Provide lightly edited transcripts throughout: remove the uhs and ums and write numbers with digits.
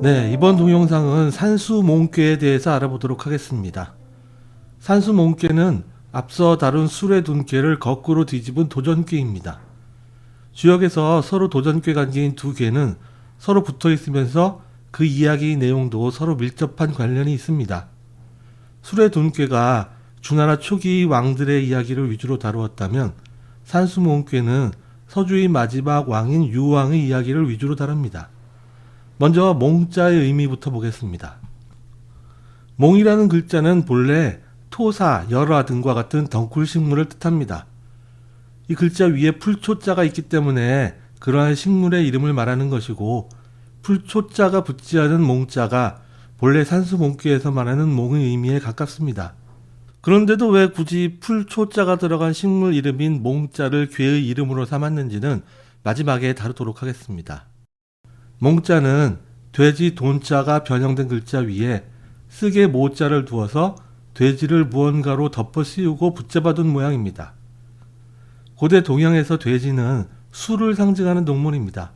네, 이번 동영상은 산수몽꾀에 대해서 알아보도록 하겠습니다. 산수몽꾀는 앞서 다룬 수레둔꾀를 거꾸로 뒤집은 도전꾀입니다. 주역에서 서로 도전꾀 관계인 두 꾀는 서로 붙어 있으면서 그 이야기 내용도 서로 밀접한 관련이 있습니다. 수레둔꾀가 주나라 초기 왕들의 이야기를 위주로 다루었다면 산수몽꾀는 서주의 마지막 왕인 유왕의 이야기를 위주로 다룹니다. 먼저 몽자의 의미부터 보겠습니다. 몽이라는 글자는 본래 토사, 열화 등과 같은 덩굴 식물을 뜻합니다. 이 글자 위에 풀초자가 있기 때문에 그러한 식물의 이름을 말하는 것이고, 풀초자가 붙지 않은 몽자가 본래 산수몽꾀에서 말하는 몽의 의미에 가깝습니다. 그런데도 왜 굳이 풀초자가 들어간 식물 이름인 몽자를 괴의 이름으로 삼았는지는 마지막에 다루도록 하겠습니다. 몽자는 돼지 돈자가 변형된 글자 위에 쓰개 모자를 두어서 돼지를 무언가로 덮어 씌우고 붙잡아둔 모양입니다. 고대 동양에서 돼지는 수를 상징하는 동물입니다.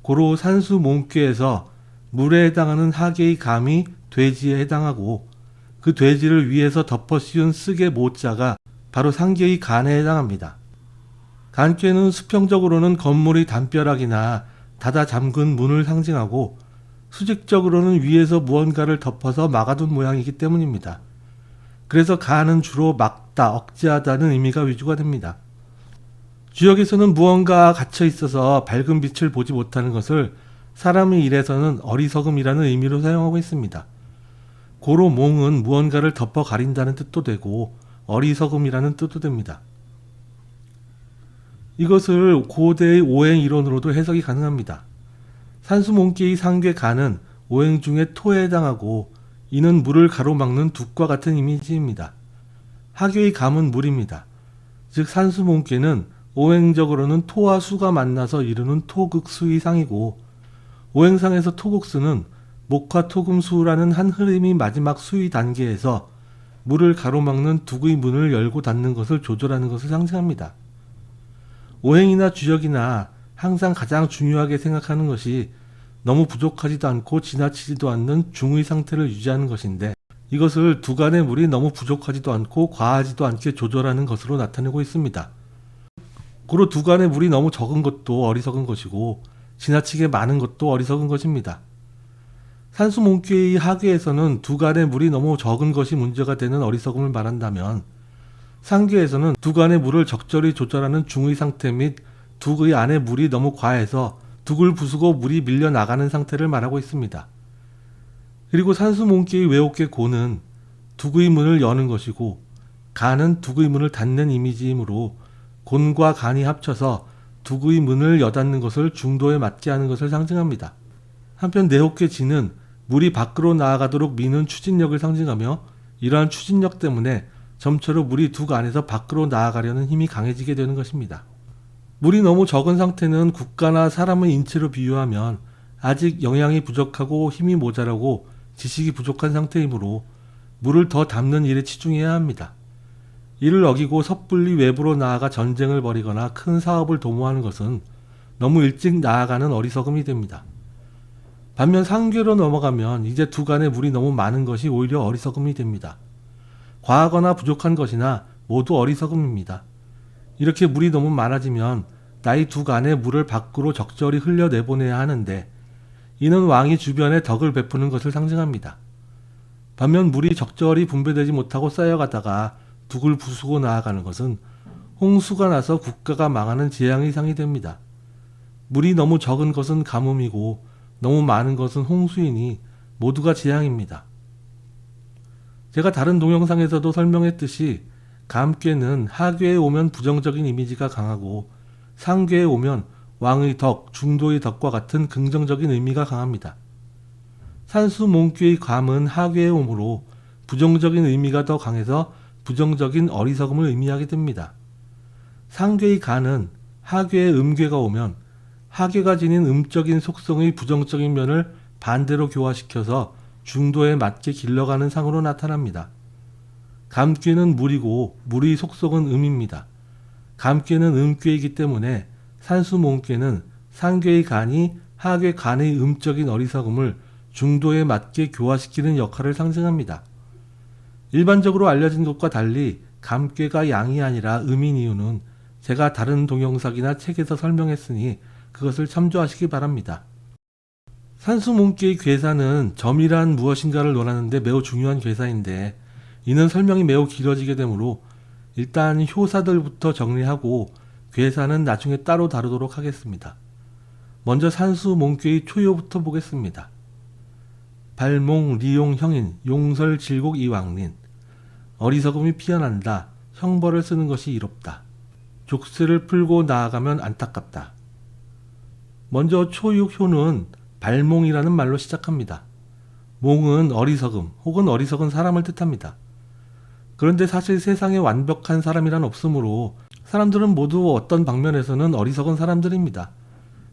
고로 산수몽꾀에서 물에 해당하는 하계의 감이 돼지에 해당하고, 그 돼지를 위에서 덮어 씌운 쓰개 모자가 바로 상계의 간에 해당합니다. 간꾀는 수평적으로는 건물의 담벼락이나 닫아 잠근 문을 상징하고, 수직적으로는 위에서 무언가를 덮어서 막아둔 모양이기 때문입니다. 그래서 간은 주로 막다, 억제하다는 의미가 위주가 됩니다. 주역에서는 무언가 갇혀 있어서 밝은 빛을 보지 못하는 것을 사람의 일에서는 어리석음이라는 의미로 사용하고 있습니다. 고로 몽은 무언가를 덮어 가린다는 뜻도 되고 어리석음이라는 뜻도 됩니다. 이것을 고대의 오행 이론으로도 해석이 가능합니다. 산수몽꾀의 상괴 간은 오행 중에 토에 해당하고, 이는 물을 가로막는 둑과 같은 이미지입니다. 하괴의 감은 물입니다. 즉 산수몽꾀는 오행적으로는 토와 수가 만나서 이루는 토극수의 상이고, 오행상에서 토극수는 목화토금수라는 한 흐름이 마지막 수의 단계에서 물을 가로막는 둑의 문을 열고 닫는 것을 조절하는 것을 상징합니다. 오행이나 주역이나 항상 가장 중요하게 생각하는 것이 너무 부족하지도 않고 지나치지도 않는 중의 상태를 유지하는 것인데, 이것을 두간의 물이 너무 부족하지도 않고 과하지도 않게 조절하는 것으로 나타내고 있습니다. 고로 두간의 물이 너무 적은 것도 어리석은 것이고 지나치게 많은 것도 어리석은 것입니다. 산수몽꾀의 하괴에서는 두간의 물이 너무 적은 것이 문제가 되는 어리석음을 말한다면, 상괴에서는 두간의 물을 적절히 조절하는 중의 상태 및 둑의 안에 물이 너무 과해서 둑을 부수고 물이 밀려나가는 상태를 말하고 있습니다. 그리고 산수몽꾀의 외옥계 고는 둑의 문을 여는 것이고, 간은 둑의 문을 닫는 이미지이므로 곤과 간이 합쳐서 둑의 문을 여닫는 것을 중도에 맞게 하는 것을 상징합니다. 한편 내옥계 지는 물이 밖으로 나아가도록 미는 추진력을 상징하며, 이러한 추진력 때문에 점차로 물이 둑 안에서 밖으로 나아가려는 힘이 강해지게 되는 것입니다. 물이 너무 적은 상태는 국가나 사람의 인체로 비유하면 아직 영양이 부족하고 힘이 모자라고 지식이 부족한 상태이므로 물을 더 담는 일에 치중해야 합니다. 이를 어기고 섣불리 외부로 나아가 전쟁을 벌이거나 큰 사업을 도모하는 것은 너무 일찍 나아가는 어리석음이 됩니다. 반면 상괴로 넘어가면 이제 두간의 물이 너무 많은 것이 오히려 어리석음이 됩니다. 과하거나 부족한 것이나 모두 어리석음입니다. 이렇게 물이 너무 많아지면 나의 두간의 물을 밖으로 적절히 흘려내보내야 하는데, 이는 왕이 주변에 덕을 베푸는 것을 상징합니다. 반면 물이 적절히 분배되지 못하고 쌓여가다가 둑을 부수고 나아가는 것은 홍수가 나서 국가가 망하는 재앙의 상이 됩니다. 물이 너무 적은 것은 가뭄이고 너무 많은 것은 홍수이니 모두가 재앙입니다. 제가 다른 동영상에서도 설명했듯이 감꾀는 하괴에 오면 부정적인 이미지가 강하고, 상괴에 오면 왕의 덕, 중도의 덕과 같은 긍정적인 의미가 강합니다. 산수몽꾀의 감은 하괴에 오므로 부정적인 의미가 더 강해서 부정적인 어리석음을 의미하게 됩니다. 상괴의 간은 하괴에 음괴가 오면 하괴가 지닌 음적인 속성의 부정적인 면을 반대로 교화시켜서 중도에 맞게 길러가는 상으로 나타납니다. 감꾀는 물이고 물의 속성은 음입니다. 감꾀는 음꾀이기 때문에 산수몽꾀는 상괴의 간이 하괴 간의 음적인 어리석음을 중도에 맞게 교화시키는 역할을 상징합니다. 일반적으로 알려진 것과 달리 감꾀가 양이 아니라 음인 이유는 제가 다른 동영상이나 책에서 설명했으니 그것을 참조하시기 바랍니다. 산수몽개의 괴사는 점이란 무엇인가를 논하는데 매우 중요한 괴사인데 이는 설명이 매우 길어지게 되므로 일단 효사들부터 정리하고 괴사는 나중에 따로 다루도록 하겠습니다. 먼저 산수몽개의 초요부터 보겠습니다. 발몽, 리용, 형인, 용설, 질곡, 이왕린. 어리석음이 피어난다. 형벌을 쓰는 것이 이롭다. 족쇄를 풀고 나아가면 안타깝다. 먼저 초육효는 발몽이라는 말로 시작합니다. 몽은 어리석음 혹은 어리석은 사람을 뜻합니다. 그런데 사실 세상에 완벽한 사람이란 없으므로 사람들은 모두 어떤 방면에서는 어리석은 사람들입니다.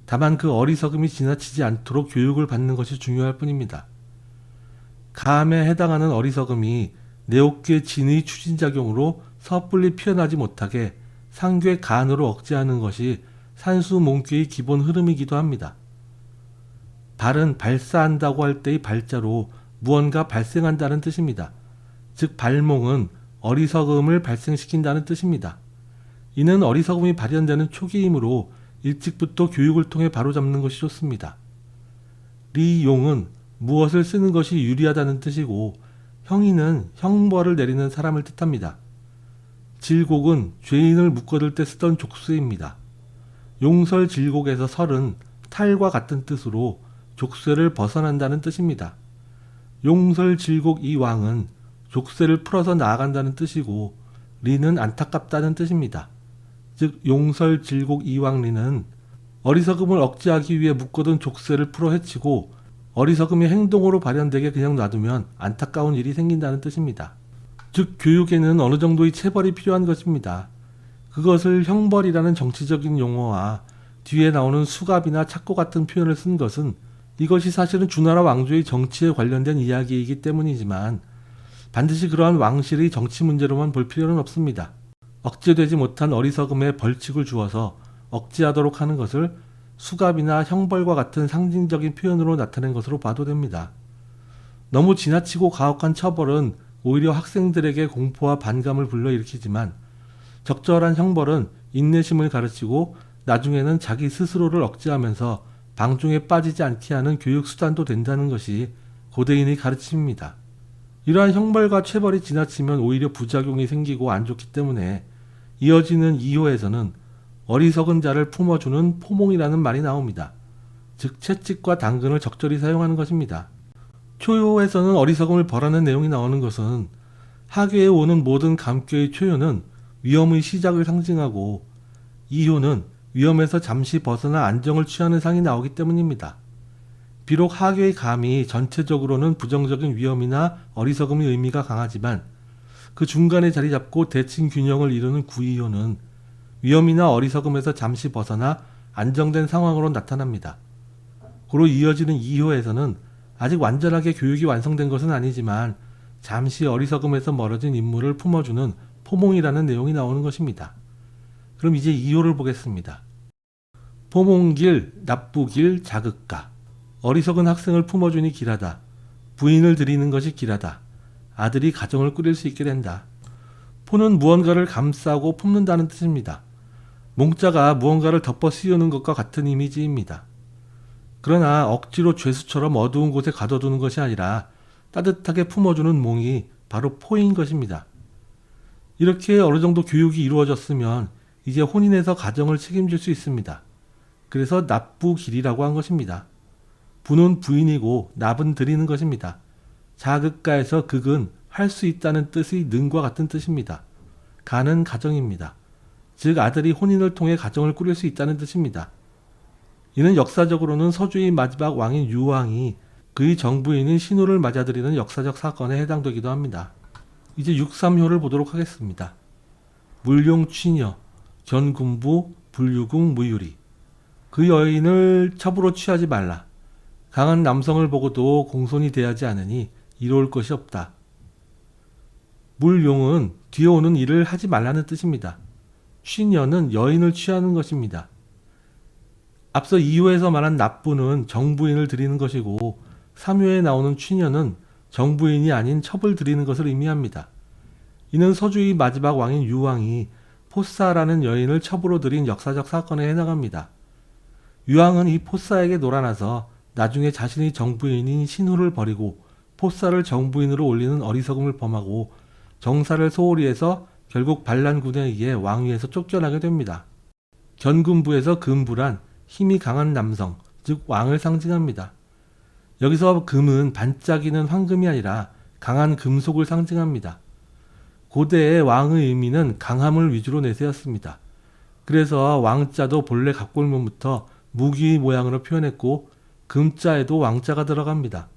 다만 그 어리석음이 지나치지 않도록 교육을 받는 것이 중요할 뿐입니다. 감에 해당하는 어리석음이 내옥계 진의 추진작용으로 섣불리 피어나지 못하게 상괴 간으로 억제하는 것이 산수몽개의 기본 흐름이기도 합니다. 발은 발사한다고 할 때의 발자로 무언가 발생한다는 뜻입니다. 즉 발몽은 어리석음을 발생시킨다는 뜻입니다. 이는 어리석음이 발현되는 초기이므로 일찍부터 교육을 통해 바로잡는 것이 좋습니다. 리용은 무엇을 쓰는 것이 유리하다는 뜻이고 형인은 형벌을 내리는 사람을 뜻합니다. 질곡은 죄인을 묶어둘 때 쓰던 족쇄입니다. 용설 질곡에서 설은 탈과 같은 뜻으로 족쇄를 벗어난다는 뜻입니다. 용설 질곡 이왕은 족쇄를 풀어서 나아간다는 뜻이고 리는 안타깝다는 뜻입니다. 즉 용설 질곡 이왕리는 어리석음을 억제하기 위해 묶어둔 족쇄를 풀어 헤치고 어리석음이 행동으로 발현되게 그냥 놔두면 안타까운 일이 생긴다는 뜻입니다. 즉 교육에는 어느 정도의 체벌이 필요한 것입니다. 그것을 형벌이라는 정치적인 용어와 뒤에 나오는 수갑이나 착고 같은 표현을 쓴 것은 이것이 사실은 주나라 왕조의 정치에 관련된 이야기이기 때문이지만 반드시 그러한 왕실의 정치 문제로만 볼 필요는 없습니다. 억제되지 못한 어리석음에 벌칙을 주어서 억제하도록 하는 것을 수갑이나 형벌과 같은 상징적인 표현으로 나타낸 것으로 봐도 됩니다. 너무 지나치고 가혹한 처벌은 오히려 학생들에게 공포와 반감을 불러일으키지만 적절한 형벌은 인내심을 가르치고 나중에는 자기 스스로를 억제하면서 방종에 빠지지 않게 하는 교육수단도 된다는 것이 고대인의 가르침입니다. 이러한 형벌과 체벌이 지나치면 오히려 부작용이 생기고 안 좋기 때문에 이어지는 2호에서는 어리석은 자를 품어주는 포몽이라는 말이 나옵니다. 즉 채찍과 당근을 적절히 사용하는 것입니다. 초요에서는 어리석음을 벌하는 내용이 나오는 것은 하괴에 오는 모든 감꾀의 초요는 위험의 시작을 상징하고 2호는 위험에서 잠시 벗어나 안정을 취하는 상이 나오기 때문입니다. 비록 하괴의 감이 전체적으로는 부정적인 위험이나 어리석음의 의미가 강하지만 그 중간에 자리 잡고 대칭 균형을 이루는 9이호는 위험이나 어리석음에서 잠시 벗어나 안정된 상황으로 나타납니다. 고로 이어지는 2호에서는 아직 완전하게 교육이 완성된 것은 아니지만 잠시 어리석음에서 멀어진 인물을 품어주는 포몽이라는 내용이 나오는 것입니다. 그럼 이제 2호를 보겠습니다. 포몽길, 나쁘길, 자극가. 어리석은 학생을 품어주니 길하다. 부인을 들이는 것이 길하다. 아들이 가정을 꾸릴 수 있게 된다. 포는 무언가를 감싸고 품는다는 뜻입니다. 몽자가 무언가를 덮어 씌우는 것과 같은 이미지입니다. 그러나 억지로 죄수처럼 어두운 곳에 가둬두는 것이 아니라 따뜻하게 품어주는 몽이 바로 포인 것입니다. 이렇게 어느 정도 교육이 이루어졌으면 이제 혼인해서 가정을 책임질 수 있습니다. 그래서 납부길이라고 한 것입니다. 부는 부인이고 납은 드리는 것입니다. 자극가에서 극은 할 수 있다는 뜻의 능과 같은 뜻입니다. 가는 가정입니다. 즉 아들이 혼인을 통해 가정을 꾸릴 수 있다는 뜻입니다. 이는 역사적으로는 서주의 마지막 왕인 유왕이 그의 정부인인 신우를 맞아들이는 역사적 사건에 해당되기도 합니다. 이제 6.3효를 보도록 하겠습니다. 물용 취녀, 견군부, 불유궁, 무유리. 그 여인을 첩으로 취하지 말라. 강한 남성을 보고도 공손히 대하지 않으니 이로울 것이 없다. 물용은 뒤에 오는 일을 하지 말라는 뜻입니다. 취녀는 여인을 취하는 것입니다. 앞서 2호에서 말한 납부는 정부인을 드리는 것이고 3회에 나오는 취녀는 정부인이 아닌 첩을 들이는 것을 의미합니다. 이는 서주의 마지막 왕인 유왕이 포사라는 여인을 첩으로 들인 역사적 사건에 해당합니다. 유왕은 이 포사에게 놀아나서 나중에 자신이 정부인인 신후를 버리고 포사를 정부인으로 올리는 어리석음을 범하고 정사를 소홀히 해서 결국 반란군에 의해 왕위에서 쫓겨나게 됩니다. 견금부에서 금부란 힘이 강한 남성, 즉 왕을 상징합니다. 여기서 금은 반짝이는 황금이 아니라 강한 금속을 상징합니다. 고대의 왕의 의미는 강함을 위주로 내세웠습니다. 그래서 왕자도 본래 갑골문부터 무기 모양으로 표현했고 금자에도 왕자가 들어갑니다.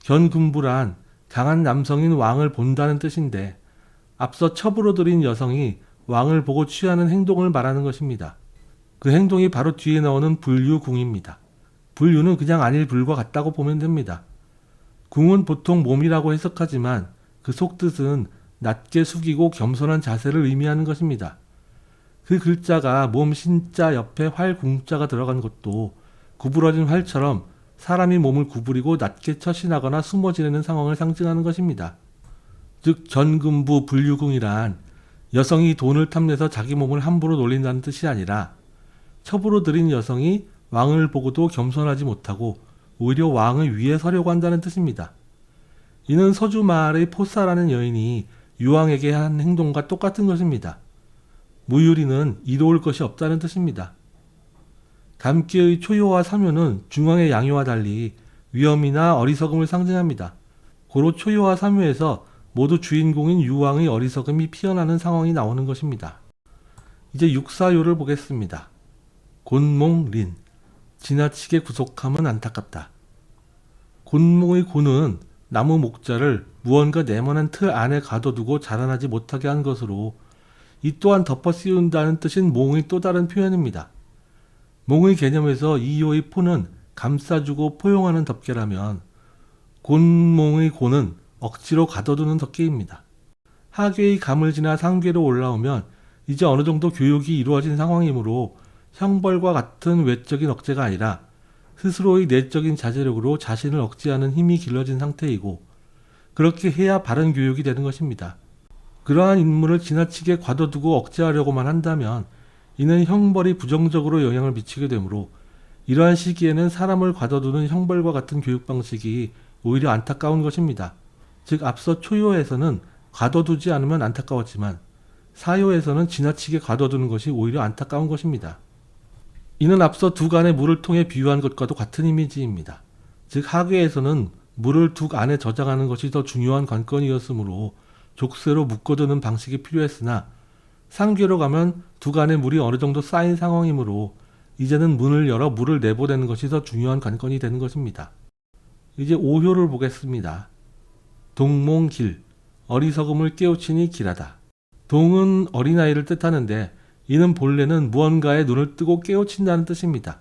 견금부란 강한 남성인 왕을 본다는 뜻인데 앞서 첩으로 들인 여성이 왕을 보고 취하는 행동을 말하는 것입니다. 그 행동이 바로 뒤에 나오는 불유궁입니다. 불유는 그냥 안일불과 같다고 보면 됩니다. 궁은 보통 몸이라고 해석하지만 그 속뜻은 낮게 숙이고 겸손한 자세를 의미하는 것입니다. 그 글자가 몸 신자 옆에 활궁자가 들어간 것도 구부러진 활처럼 사람이 몸을 구부리고 낮게 처신하거나 숨어 지내는 상황을 상징하는 것입니다. 즉 견금부 불유궁이란 여성이 돈을 탐내서 자기 몸을 함부로 놀린다는 뜻이 아니라 첩으로 들인 여성이 왕을 보고도 겸손하지 못하고 오히려 왕의 위에 서려고 한다는 뜻입니다. 이는 서주 마을의 포사라는 여인이 유왕에게 한 행동과 똑같은 것입니다. 무유리는 이로울 것이 없다는 뜻입니다. 담기의 초효와 삼효는 중앙의 양효와 달리 위험이나 어리석음을 상징합니다. 고로 초효와 삼효에서 모두 주인공인 유왕의 어리석음이 피어나는 상황이 나오는 것입니다. 이제 육사효를 보겠습니다. 곤몽린, 지나치게 구속함은 안타깝다. 곤몽의 곤은 나무 목자를 무언가 네모난 틀 안에 가둬두고 자라나지 못하게 한 것으로 이 또한 덮어 씌운다는 뜻인 몽의 또 다른 표현입니다. 몽의 개념에서 이효의 포는 감싸주고 포용하는 덮개라면 곤몽의 곤은 억지로 가둬두는 덮개입니다. 하괴의 감을 지나 상괴로 올라오면 이제 어느 정도 교육이 이루어진 상황이므로 형벌과 같은 외적인 억제가 아니라 스스로의 내적인 자제력으로 자신을 억제하는 힘이 길러진 상태이고 그렇게 해야 바른 교육이 되는 것입니다. 그러한 인물을 지나치게 가둬두고 억제하려고만 한다면 이는 형벌이 부정적으로 영향을 미치게 되므로 이러한 시기에는 사람을 가둬두는 형벌과 같은 교육 방식이 오히려 안타까운 것입니다. 즉 앞서 초효에서는 가둬두지 않으면 안타까웠지만 사효에서는 지나치게 가둬두는 것이 오히려 안타까운 것입니다. 이는 앞서 둑 안에 물을 통해 비유한 것과도 같은 이미지입니다. 즉 하괴에서는 물을 둑 안에 저장하는 것이 더 중요한 관건이었으므로 족쇄로 묶어두는 방식이 필요했으나 상괴로 가면 둑 안에 물이 어느 정도 쌓인 상황이므로 이제는 문을 열어 물을 내보내는 것이 더 중요한 관건이 되는 것입니다. 이제 오효를 보겠습니다. 동몽길, 어리석음을 깨우치니 길하다. 동은 어린아이를 뜻하는데 이는 본래는 무언가에 눈을 뜨고 깨우친다는 뜻입니다.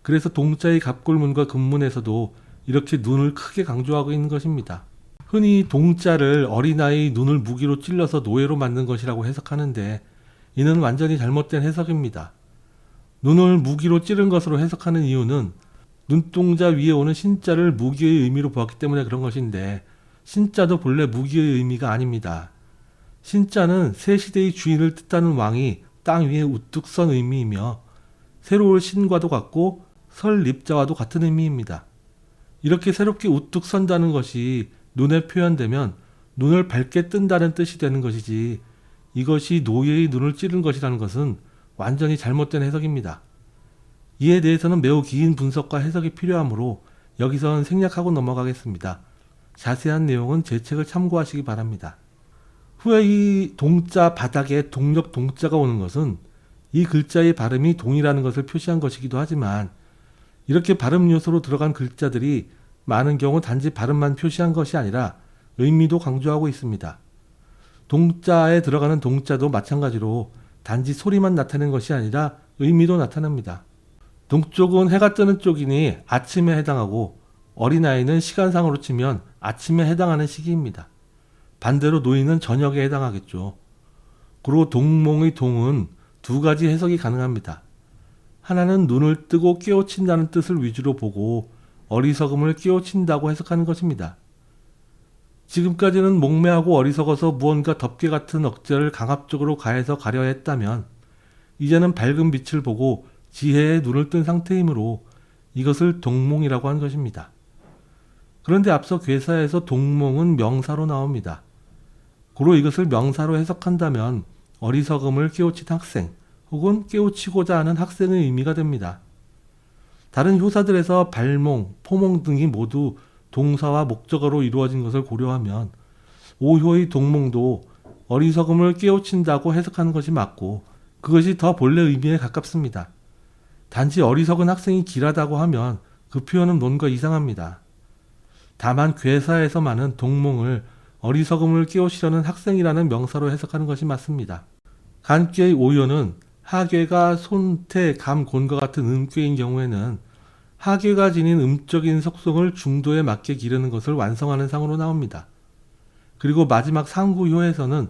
그래서 동자의 갑골문과 금문에서도 이렇게 눈을 크게 강조하고 있는 것입니다. 흔히 동자를 어린아이의 눈을 무기로 찔러서 노예로 만든 것이라고 해석하는데 이는 완전히 잘못된 해석입니다. 눈을 무기로 찌른 것으로 해석하는 이유는 눈동자 위에 오는 신자를 무기의 의미로 보았기 때문에 그런 것인데 신자도 본래 무기의 의미가 아닙니다. 신자는 새 시대의 주인을 뜻하는 왕이 땅 위에 우뚝 선 의미이며 새로울 신과도 같고 설립자와도 같은 의미입니다. 이렇게 새롭게 우뚝 선다는 것이 눈에 표현되면 눈을 밝게 뜬다는 뜻이 되는 것이지 이것이 노예의 눈을 찌른 것이라는 것은 완전히 잘못된 해석입니다. 이에 대해서는 매우 긴 분석과 해석이 필요하므로 여기선 생략하고 넘어가겠습니다. 자세한 내용은 제 책을 참고하시기 바랍니다. 후에 이 동자 바닥에 동력 동자가 오는 것은 이 글자의 발음이 동이라는 것을 표시한 것이기도 하지만 이렇게 발음 요소로 들어간 글자들이 많은 경우 단지 발음만 표시한 것이 아니라 의미도 강조하고 있습니다. 동자에 들어가는 동자도 마찬가지로 단지 소리만 나타내는 것이 아니라 의미도 나타납니다. 동쪽은 해가 뜨는 쪽이니 아침에 해당하고 어린아이는 시간상으로 치면 아침에 해당하는 시기입니다. 반대로 노인은 저녁에 해당하겠죠. 그리고 동몽의 동은 두 가지 해석이 가능합니다. 하나는 눈을 뜨고 깨우친다는 뜻을 위주로 보고 어리석음을 깨우친다고 해석하는 것입니다. 지금까지는 목매하고 어리석어서 무언가 덮개 같은 억제를 강압적으로 가해서 가려 했다면 이제는 밝은 빛을 보고 지혜의 눈을 뜬 상태이므로 이것을 동몽이라고 한 것입니다. 그런데 앞서 괴사에서 동몽은 명사로 나옵니다. 고로 이것을 명사로 해석한다면 어리석음을 깨우친 학생 혹은 깨우치고자 하는 학생의 의미가 됩니다. 다른 효사들에서 발몽, 포몽 등이 모두 동사와 목적어로 이루어진 것을 고려하면 오효의 동몽도 어리석음을 깨우친다고 해석하는 것이 맞고 그것이 더 본래 의미에 가깝습니다. 단지 어리석은 학생이 길하다고 하면 그 표현은 뭔가 이상합니다. 다만 괴사에서만은 동몽을 어리석음을 깨우치려는 학생이라는 명사로 해석하는 것이 맞습니다. 간꾀의 오효는 하괴가 손, 태, 감, 곤과 같은 음꾀인 경우에는 하괴가 지닌 음적인 속성을 중도에 맞게 기르는 것을 완성하는 상으로 나옵니다. 그리고 마지막 상구효에서는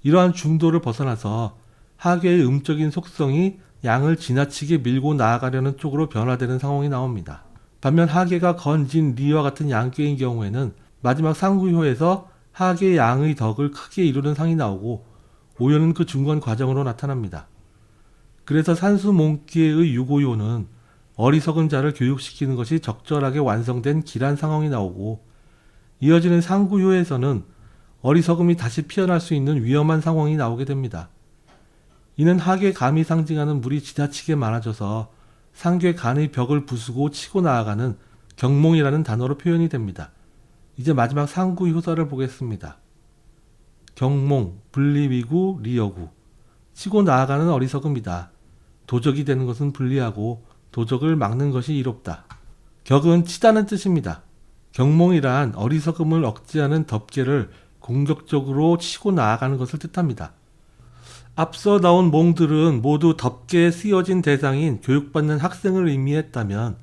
이러한 중도를 벗어나서 하괴의 음적인 속성이 양을 지나치게 밀고 나아가려는 쪽으로 변화되는 상황이 나옵니다. 반면 하괴가 건진, 리와 같은 양꾀인 경우에는 마지막 상구효에서 하괴 양의 덕을 크게 이루는 상이 나오고 오효는 그 중간 과정으로 나타납니다. 그래서 산수몽기의 유고효는 어리석은 자를 교육시키는 것이 적절하게 완성된 길한 상황이 나오고 이어지는 상구효에서는 어리석음이 다시 피어날 수 있는 위험한 상황이 나오게 됩니다. 이는 하괴 감이 상징하는 물이 지나치게 많아져서 상괴 간의 벽을 부수고 치고 나아가는 경몽이라는 단어로 표현이 됩니다. 이제 마지막 상구 효사를 보겠습니다. 경몽, 분리위구, 리여구. 치고 나아가는 어리석음이다. 도적이 되는 것은 불리하고 도적을 막는 것이 이롭다. 격은 치다는 뜻입니다. 경몽이란 어리석음을 억제하는 덮개를 공격적으로 치고 나아가는 것을 뜻합니다. 앞서 나온 몽들은 모두 덮개에 쓰여진 대상인 교육받는 학생을 의미했다면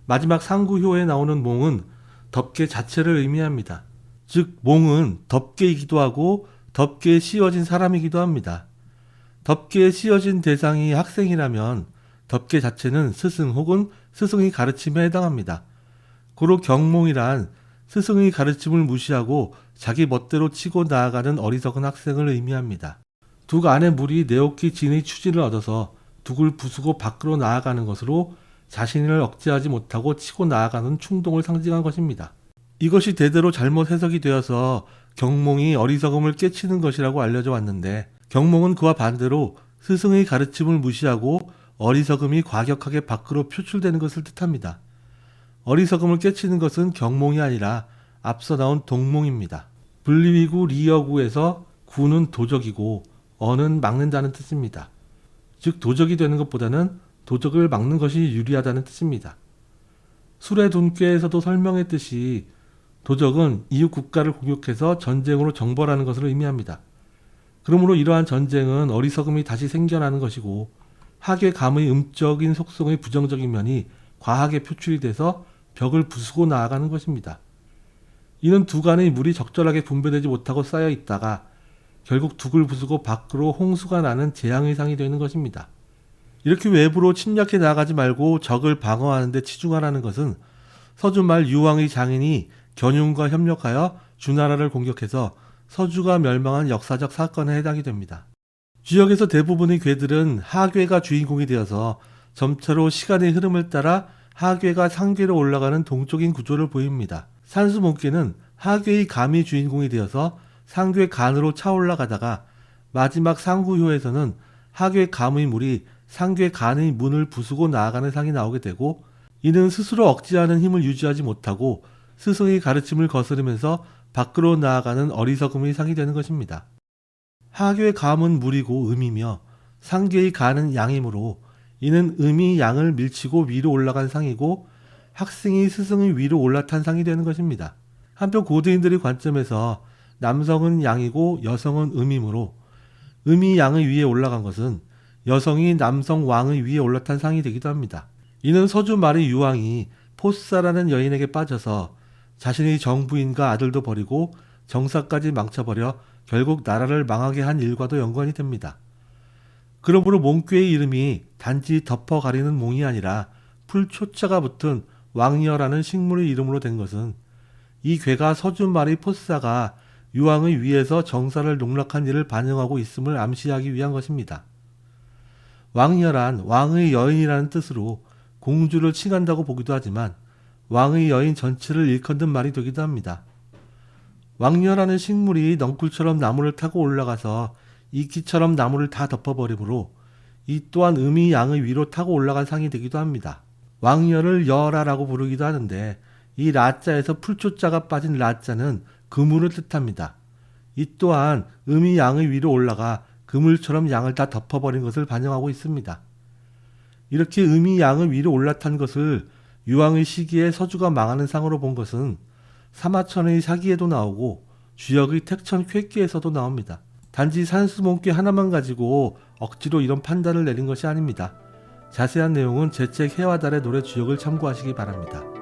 마지막 상구효에 나오는 몽은 덮개 자체를 의미합니다. 즉 몽은 덮개이기도 하고 덮개에 씌워진 사람이기도 합니다. 덮개에 씌워진 대상이 학생이라면 덮개 자체는 스승 혹은 스승의 가르침에 해당합니다. 고로 경몽이란 스승의 가르침을 무시하고 자기 멋대로 치고 나아가는 어리석은 학생을 의미합니다. 둑 안에 물이 내옥기 진의 추진을 얻어서 둑을 부수고 밖으로 나아가는 것으로 자신을 억제하지 못하고 치고 나아가는 충동을 상징한 것입니다. 이것이 대대로 잘못 해석이 되어서 경몽이 어리석음을 깨치는 것이라고 알려져 왔는데 경몽은 그와 반대로 스승의 가르침을 무시하고 어리석음이 과격하게 밖으로 표출되는 것을 뜻합니다. 어리석음을 깨치는 것은 경몽이 아니라 앞서 나온 동몽입니다. 분리위구 리여구에서 구는 도적이고 어는 막는다는 뜻입니다. 즉 도적이 되는 것보다는 도적을 막는 것이 유리하다는 뜻입니다. 수레둔꾀에서도 설명했듯이 도적은 이웃 국가를 공격해서 전쟁으로 정벌하는 것을 의미합니다. 그러므로 이러한 전쟁은 어리석음이 다시 생겨나는 것이고 하괴감의 음적인 속성의 부정적인 면이 과하게 표출이 돼서 벽을 부수고 나아가는 것입니다. 이는 둑 안의 물이 적절하게 분배되지 못하고 쌓여 있다가 결국 둑을 부수고 밖으로 홍수가 나는 재앙의 상이 되는 것입니다. 이렇게 외부로 침략해 나가지 말고 적을 방어하는 데 치중하라는 것은 서주말 유왕의 장인이 견윤과 협력하여 주나라를 공격해서 서주가 멸망한 역사적 사건에 해당이 됩니다. 지역에서 대부분의 괴들은 하괴가 주인공이 되어서 점차로 시간의 흐름을 따라 하괴가 상괴로 올라가는 동적인 구조를 보입니다. 산수몽개는 하괴의 감이 주인공이 되어서 상괴 간으로 차올라가다가 마지막 상구효에서는 하괴 감의 물이 상괴 간의 문을 부수고 나아가는 상이 나오게 되고 이는 스스로 억제하는 힘을 유지하지 못하고 스승의 가르침을 거스르면서 밖으로 나아가는 어리석음의 상이 되는 것입니다. 하괴 감은 물이고 음이며 상괴의 간은 양이므로 이는 음이 양을 밀치고 위로 올라간 상이고 학생이 스승의 위로 올라탄 상이 되는 것입니다. 한편 고대인들의 관점에서 남성은 양이고 여성은 음이므로 음이 양의 위에 올라간 것은 여성이 남성 왕의 위에 올라탄 상이 되기도 합니다. 이는 서주 말의 유왕이 포스사라는 여인에게 빠져서 자신의 정부인과 아들도 버리고 정사까지 망쳐버려 결국 나라를 망하게 한 일과도 연관이 됩니다. 그러므로 몽꾀의 이름이 단지 덮어 가리는 몽이 아니라 풀초자가 붙은 왕이여라는 식물의 이름으로 된 것은 이 괴가 서준말의 포스사가 유왕의 위에서 정사를 농락한 일을 반영하고 있음을 암시하기 위한 것입니다. 왕이여란 왕의 여인이라는 뜻으로 공주를 칭한다고 보기도 하지만 왕의 여인 전체를 일컫는 말이 되기도 합니다. 왕이여라는 식물이 넝쿨처럼 나무를 타고 올라가서 이끼처럼 나무를 다 덮어버리므로 이 또한 음이 양의 위로 타고 올라간 상이 되기도 합니다. 왕이여를 여라라고 부르기도 하는데 이 라자에서 풀초자가 빠진 라자는 그물을 뜻합니다. 이 또한 음이 양의 위로 올라가 그물처럼 양을 다 덮어버린 것을 반영하고 있습니다. 이렇게 음이 양의 위로 올라탄 것을 유왕의 시기에 서주가 망하는 상으로 본 것은 사마천의 사기에도 나오고 주역의 택천 쾌기에서도 나옵니다. 단지 산수몽귀 하나만 가지고 억지로 이런 판단을 내린 것이 아닙니다. 자세한 내용은 제 책 해와 달의 노래 주역을 참고하시기 바랍니다.